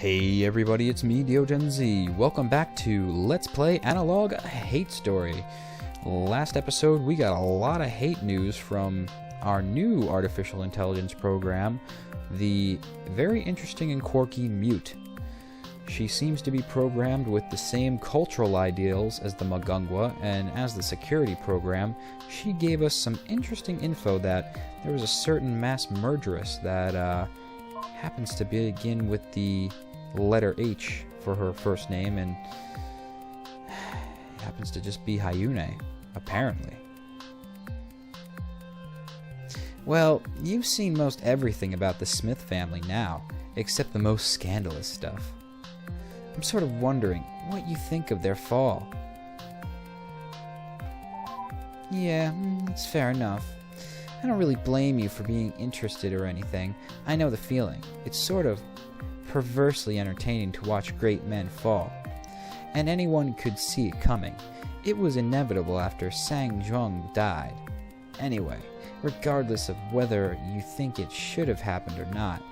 Hey everybody, it's me, DeoGenZ. Welcome back to Let's Play Analogue Hate Story. Last episode, we got a lot of hate news from our new artificial intelligence program, the very interesting and quirky Mute. She seems to be programmed with the same cultural ideals as the Magungwa, and as the security program, she gave us some interesting info that there was a certain mass murderess that happens to begin with the letter H for her first name, and happens to just be Hyune, apparently. Well, you've seen most everything about the Smith family now, except the most scandalous stuff. I'm sort of wondering what you think of their fall. Yeah, it's fair enough. I don't really blame you for being interested or anything. I know the feeling. It's sort of perversely entertaining to watch great men fall. And anyone could see it coming. It was inevitable after Sang Jung died. Anyway, regardless of whether you think it should have happened or not,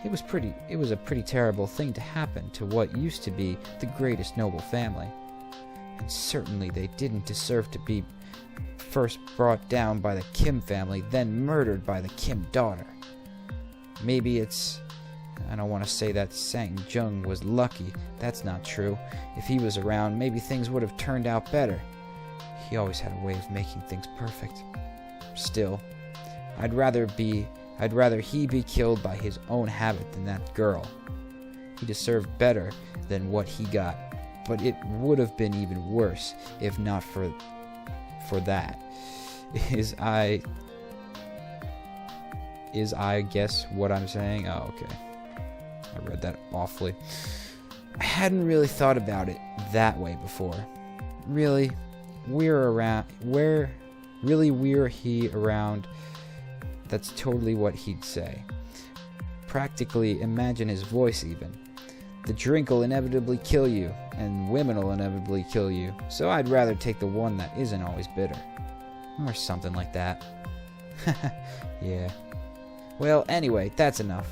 it was a pretty terrible thing to happen to what used to be the greatest noble family. And certainly they didn't deserve to be first brought down by the Kim family, then murdered by the Kim daughter. Maybe I don't want to say that Sang Jung was lucky. That's not true. If he was around, maybe things would have turned out better. He always had a way of making things perfect. Still, I'd rather he be killed by his own habit than that girl. He deserved better than what he got, but it would have been even worse if not for that. Is I guess what I'm saying? Oh, okay. I read that awfully. I hadn't really thought about it that way before. Really, we're he around? That's totally what he'd say. Practically imagine his voice even. The drink will inevitably kill you, and women will inevitably kill you, so I'd rather take the one that isn't always bitter. Or something like that. Yeah. Well, anyway, that's enough.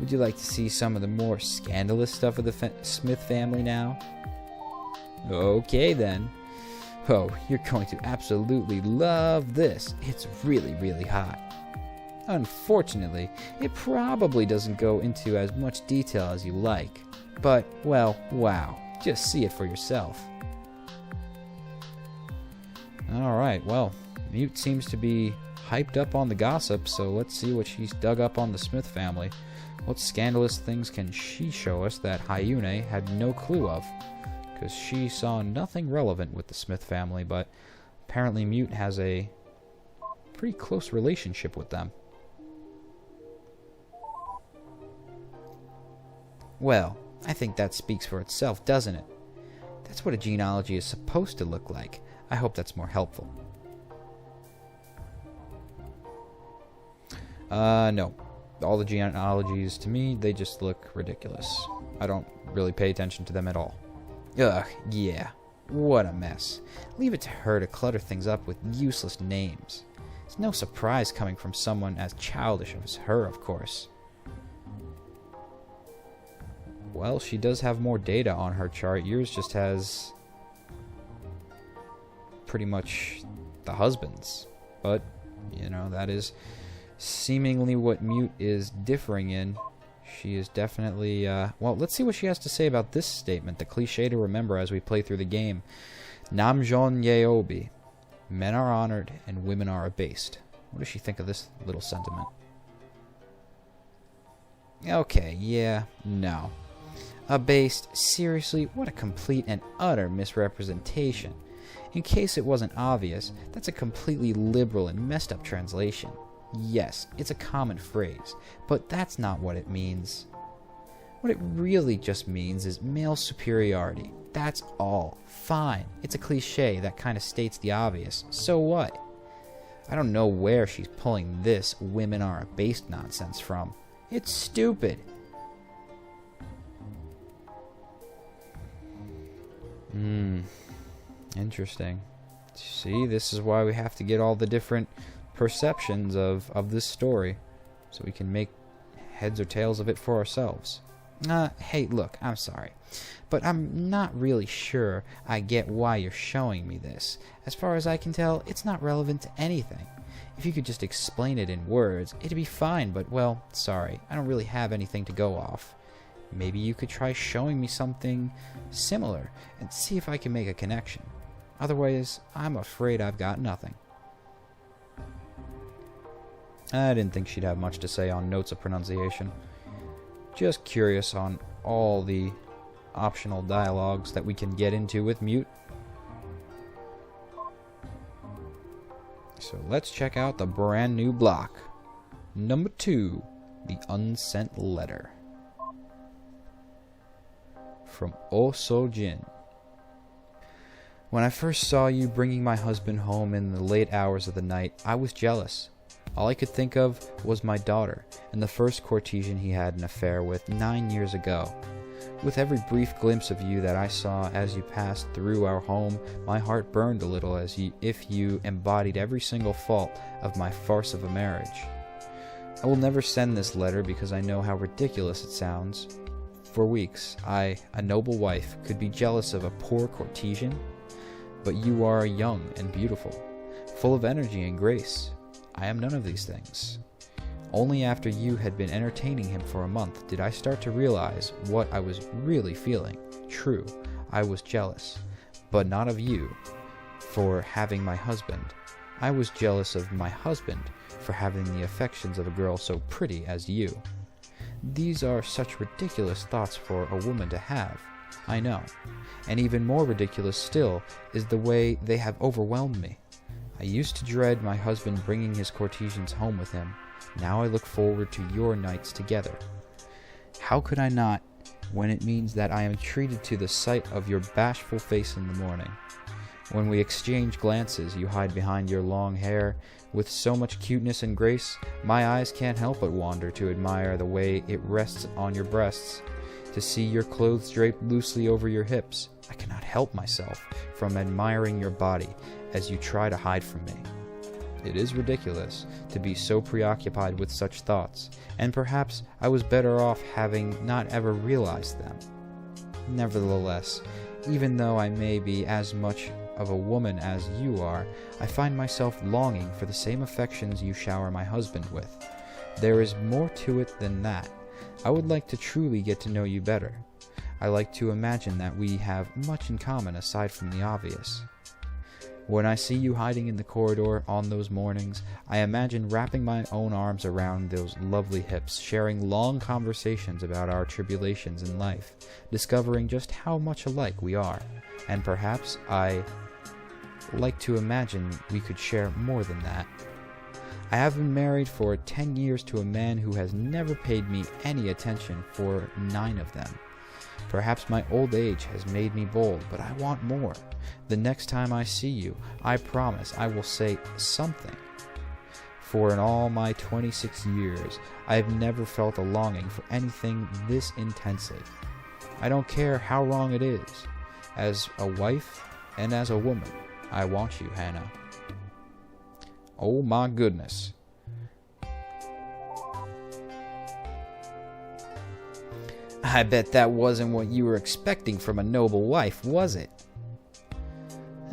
Would you like to see some of the more scandalous stuff of the Smith family now? Okay then. Oh, you're going to absolutely love this. It's really, really hot. Unfortunately, it probably doesn't go into as much detail as you like. But, well, wow. Just see it for yourself. Alright, well, Mute seems to be hyped up on the gossip, so let's see what she's dug up on the Smith family. What scandalous things can she show us that Hyune had no clue of? Because she saw nothing relevant with the Smith family, but apparently Mute has a pretty close relationship with them. Well, I think that speaks for itself, doesn't it? That's what a genealogy is supposed to look like. I hope that's more helpful. No. All the genealogies, to me, they just look ridiculous. I don't really pay attention to them at all. Ugh, yeah. What a mess. Leave it to her to clutter things up with useless names. It's no surprise coming from someone as childish as her, of course. Well, she does have more data on her chart. Yours just has pretty much the husbands. But, you know, that is seemingly what Mute is differing in. She is definitely, well, let's see what she has to say about this statement, the cliche to remember as we play through the game. Namjon Yeobi. Men are honored and women are abased. What does she think of this little sentiment? Okay, yeah, no. Abased? Seriously? What a complete and utter misrepresentation. In case it wasn't obvious, that's a completely liberal and messed up translation. Yes, it's a common phrase, but that's not what it means. What it really just means is male superiority. That's all. Fine. It's a cliche that kind of states the obvious. So what? I don't know where she's pulling this women are abased nonsense from. It's stupid. Interesting. See, this is why we have to get all the different perceptions of this story, so we can make heads or tails of it for ourselves. Hey, look, I'm sorry, but I'm not really sure I get why you're showing me this. As far as I can tell, it's not relevant to anything. If you could just explain it in words, it'd be fine, but, well, sorry, I don't really have anything to go off. Maybe you could try showing me something similar and see if I can make a connection. Otherwise, I'm afraid I've got nothing. I didn't think she'd have much to say on notes of pronunciation. Just curious on all the optional dialogues that we can get into with mute. So let's check out the brand new block. Number 2, the unsent letter. From DeoGenZ. When I first saw you bringing my husband home in the late hours of the night, I was jealous. All I could think of was my daughter and the first courtesan he had an affair with 9 years ago. With every brief glimpse of you that I saw as you passed through our home, my heart burned a little as if you embodied every single fault of my farce of a marriage. I will never send this letter because I know how ridiculous it sounds. For weeks, I, a noble wife, could be jealous of a poor courtesan, but you are young and beautiful, full of energy and grace. I am none of these things. Only after you had been entertaining him for a month did I start to realize what I was really feeling. True, I was jealous, but not of you for having my husband. I was jealous of my husband for having the affections of a girl so pretty as you. These are such ridiculous thoughts for a woman to have, I know, and even more ridiculous still is the way they have overwhelmed me. I used to dread my husband bringing his courtesans home with him. Now I look forward to your nights together. How could I not, when it means that I am treated to the sight of your bashful face in the morning? When we exchange glances, you hide behind your long hair. With so much cuteness and grace, my eyes can't help but wander to admire the way it rests on your breasts. To see your clothes draped loosely over your hips, I cannot help myself from admiring your body as you try to hide from me. It is ridiculous to be so preoccupied with such thoughts, and perhaps I was better off having not ever realized them. Nevertheless, even though I may be as much of a woman as you are, I find myself longing for the same affections you shower my husband with. There is more to it than that. I would like to truly get to know you better. I like to imagine that we have much in common aside from the obvious. When I see you hiding in the corridor on those mornings, I imagine wrapping my own arms around those lovely hips, sharing long conversations about our tribulations in life, discovering just how much alike we are, and perhaps I like to imagine we could share more than that. I have been married for 10 years to a man who has never paid me any attention for 9 of them. Perhaps my old age has made me bold, but I want more. The next time I see you, I promise I will say something. For in all my 26 years, I have never felt a longing for anything this intensely. I don't care how wrong it is. As a wife and as a woman, I want you, Hannah. Oh my goodness. I bet that wasn't what you were expecting from a noble wife, was it?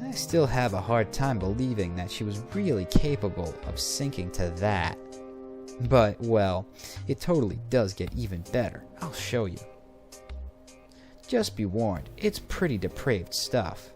I still have a hard time believing that she was really capable of sinking to that. But, well, it totally does get even better. I'll show you. Just be warned, it's pretty depraved stuff.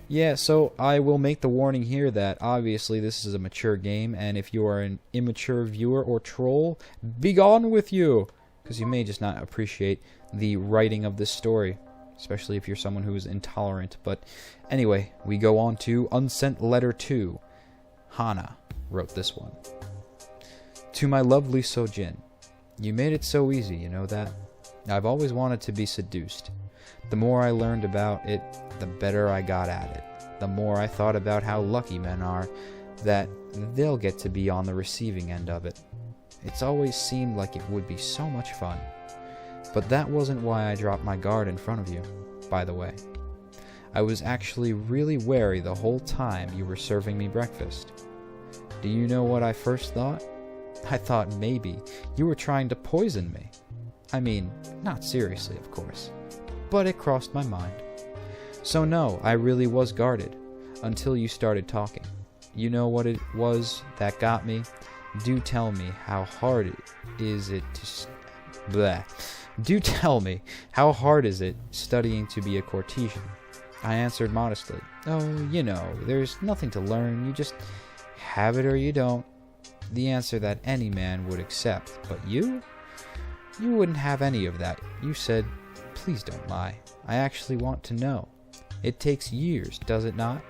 Yeah, so I will make the warning here that obviously this is a mature game, and if you are an immature viewer or troll, be gone with you! Because you may just not appreciate the writing of this story, especially if you're someone who is intolerant. But anyway, we go on to Unsent Letter 2. Hana wrote this one. To my lovely Sojin, you made it so easy, you know that? I've always wanted to be seduced. The more I learned about it, the better I got at it. The more I thought about how lucky men are that they'll get to be on the receiving end of it. It's always seemed like it would be so much fun. But that wasn't why I dropped my guard in front of you, by the way. I was actually really wary the whole time you were serving me breakfast. Do you know what I first thought? I thought maybe you were trying to poison me. I mean, not seriously, of course, but it crossed my mind. So no, I really was guarded, until you started talking. You know what it was that got me? Do tell me how hard is it Do tell me, how hard is it studying to be a courtesan? I answered modestly, oh, you know, there's nothing to learn, you just have it or you don't. The answer that any man would accept, but you wouldn't have any of that. You said, please don't lie, I actually want to know. It takes years, does it not?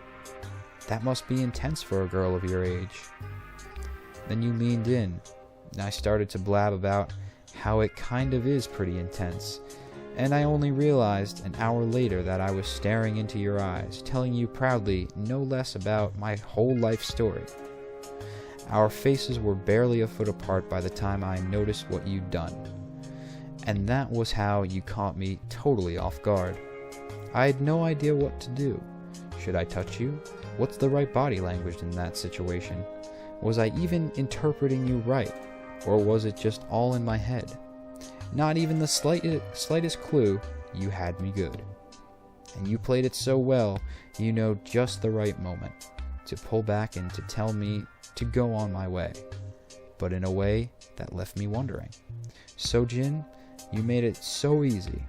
That must be intense for a girl of your age. Then you leaned in, and I started to blab about how it kind of is pretty intense, and I only realized an hour later that I was staring into your eyes, telling you proudly no less about my whole life story. Our faces were barely a foot apart by the time I noticed what you'd done, and that was how you caught me totally off guard. I had no idea what to do. Should I touch you? What's the right body language in that situation? Was I even interpreting you right, or was it just all in my head? Not even the slightest clue. You had me good. And you played it so well, you know just the right moment to pull back and to tell me to go on my way, but in a way that left me wondering. So Jin, you made it so easy.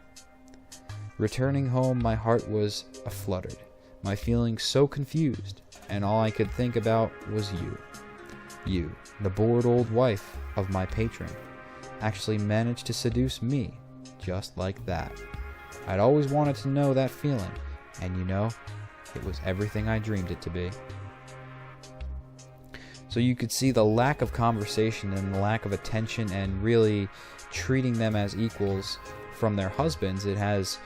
Returning home, my heart was a-fluttered, my feelings so confused, and all I could think about was you. You, the bored old wife of my patron, actually managed to seduce me, just like that. I'd always wanted to know that feeling, and you know, it was everything I dreamed it to be. So you could see the lack of conversation and the lack of attention and really treating them as equals from their husbands. It has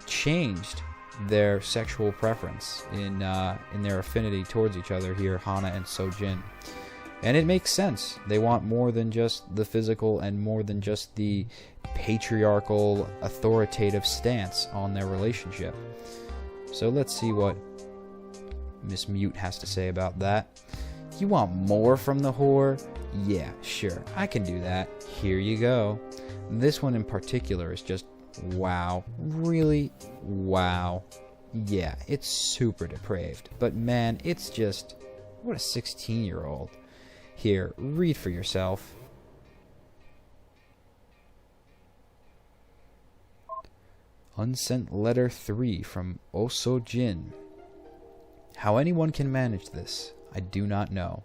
changed their sexual preference in their affinity towards each other here, Hana and Sojin. And it makes sense. They want more than just the physical and more than just the patriarchal, authoritative stance on their relationship. So let's see what Miss Mute has to say about that. You want more from the whore? Yeah, sure, I can do that. Here you go. This one in particular is just wow. Really? Wow. Yeah, it's super depraved. But man, it's just... what a 16-year-old. Here, read for yourself. Unsent letter 3 from Osojin. How anyone can manage this, I do not know.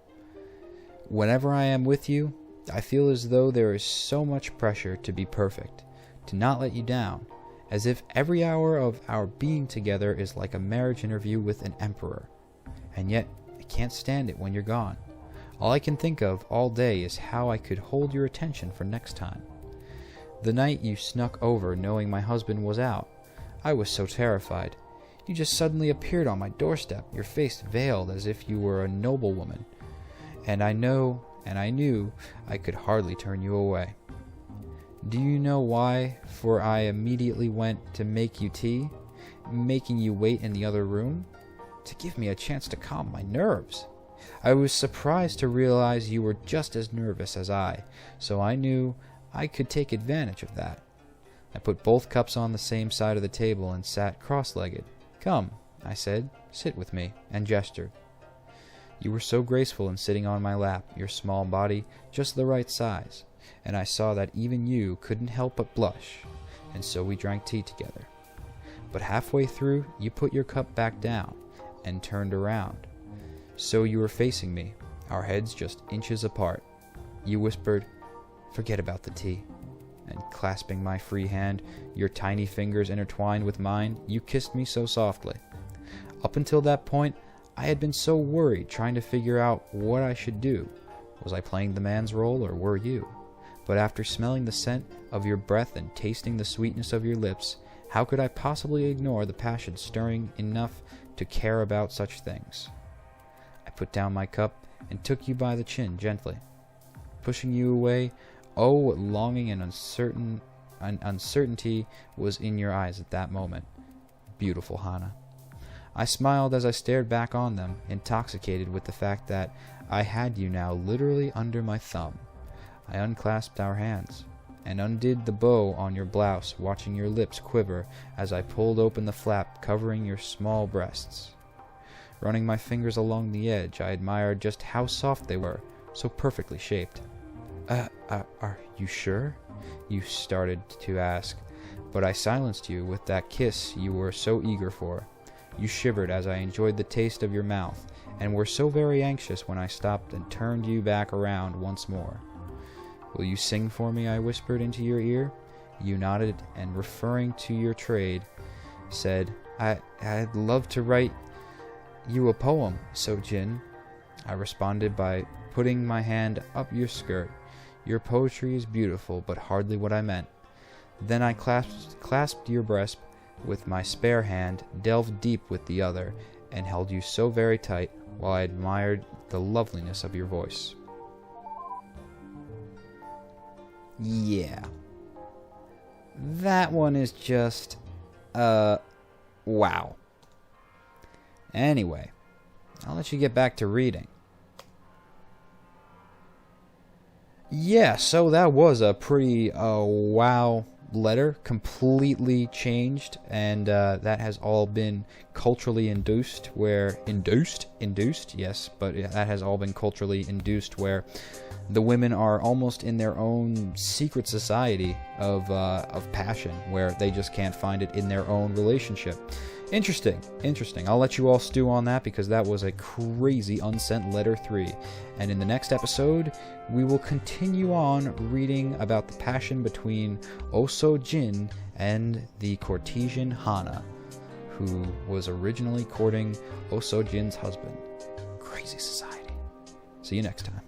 Whenever I am with you, I feel as though there is so much pressure to be perfect, to not let you down, as if every hour of our being together is like a marriage interview with an emperor. And yet, I can't stand it when you're gone. All I can think of all day is how I could hold your attention for next time. The night you snuck over knowing my husband was out, I was so terrified. You just suddenly appeared on my doorstep, your face veiled as if you were a noblewoman. And I knew I could hardly turn you away. Do you know why? For I immediately went to make you tea, making you wait in the other room, to give me a chance to calm my nerves. I was surprised to realize you were just as nervous as I, so I knew I could take advantage of that. I put both cups on the same side of the table and sat cross-legged. Come, I said, sit with me, and gestured. You were so graceful in sitting on my lap, your small body just the right size, and I saw that even you couldn't help but blush, and so we drank tea together. But halfway through, you put your cup back down and turned around. So you were facing me, our heads just inches apart. You whispered, "Forget about the tea." And clasping my free hand, your tiny fingers intertwined with mine, you kissed me so softly. Up until that point, I had been so worried trying to figure out what I should do. Was I playing the man's role, or were you? But after smelling the scent of your breath and tasting the sweetness of your lips, how could I possibly ignore the passion stirring enough to care about such things? I put down my cup and took you by the chin gently. Pushing you away, oh, what longing and uncertainty was in your eyes at that moment. Beautiful Hana. I smiled as I stared back on them, intoxicated with the fact that I had you now literally under my thumb. I unclasped our hands and undid the bow on your blouse, watching your lips quiver as I pulled open the flap covering your small breasts. Running my fingers along the edge, I admired just how soft they were, so perfectly shaped. Are you sure?" you started to ask, but I silenced you with that kiss you were so eager for. You shivered as I enjoyed the taste of your mouth, and were so very anxious when I stopped and turned you back around once more. "Will you sing for me?" I whispered into your ear. You nodded, and referring to your trade, said, I'd love to write you a poem, Sojin." I responded by putting my hand up your skirt. "Your poetry is beautiful, but hardly what I meant." Then I clasped your breast with my spare hand, delved deep with the other, and held you so very tight while I admired the loveliness of your voice. Yeah. That one is just, wow. Anyway, I'll let you get back to reading. Yeah, so that was a pretty, wow letter, completely changed, and that has all been culturally induced, yes, but that has all been culturally induced, where the women are almost in their own secret society of passion, where they just can't find it in their own relationship. Interesting. I'll let you all stew on that, because that was a crazy unsent letter 3. And in the next episode, we will continue on reading about the passion between Osojin and the courtesan Hana, who was originally courting Osojin's husband. Crazy society. See you next time.